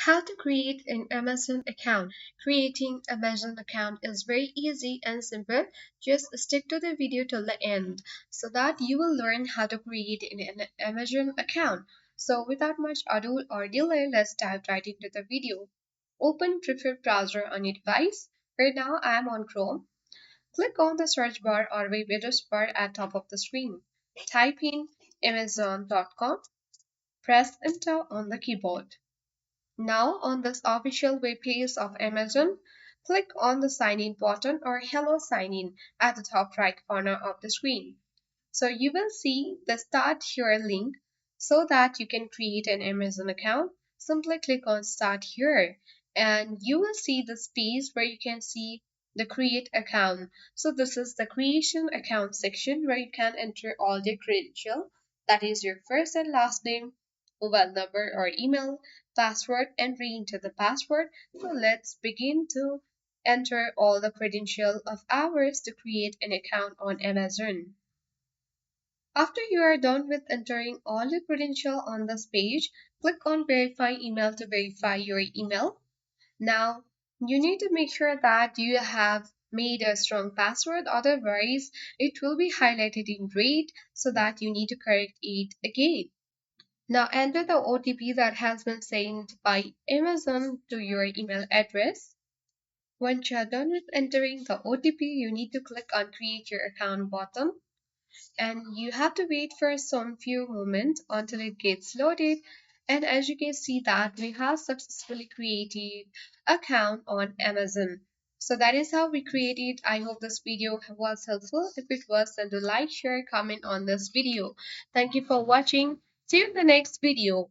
How to create an Amazon account. Creating Amazon account is very easy and simple. Just stick to the video till the end so that you will learn how to create an Amazon account. So without much ado or delay, let's dive right into the video. Open preferred browser on your device. Right now I am on Chrome. Click on the search bar or web address bar at top of the screen. Type in amazon.com. Press enter on the keyboard. Now on this official web page of Amazon, click on the sign in button or hello sign in at the top right corner of the screen. So you will see the start here link so that you can create an Amazon account. Simply click on start here and you will see the space where you can see the create account. So this is the creation account section where you can enter all the credential, that is your first and last name, mobile number or email, password, and re-enter the password. So let's begin to enter all the credential of ours to create an account on Amazon. After you are done with entering all the credential on this page, click on verify email to verify your email. Now, you need to make sure that you have made a strong password, otherwise it will be highlighted in red so that you need to correct it again. Now enter the OTP that has been sent by Amazon to your email address. Once you are done with entering the OTP, you need to click on create your account button and you have to wait for some few moments until it gets loaded. And as you can see that we have successfully created account on Amazon. So that is how we created. I hope this video was helpful. If it was, then do like, share, comment on this video. Thank you for watching. See you in the next video.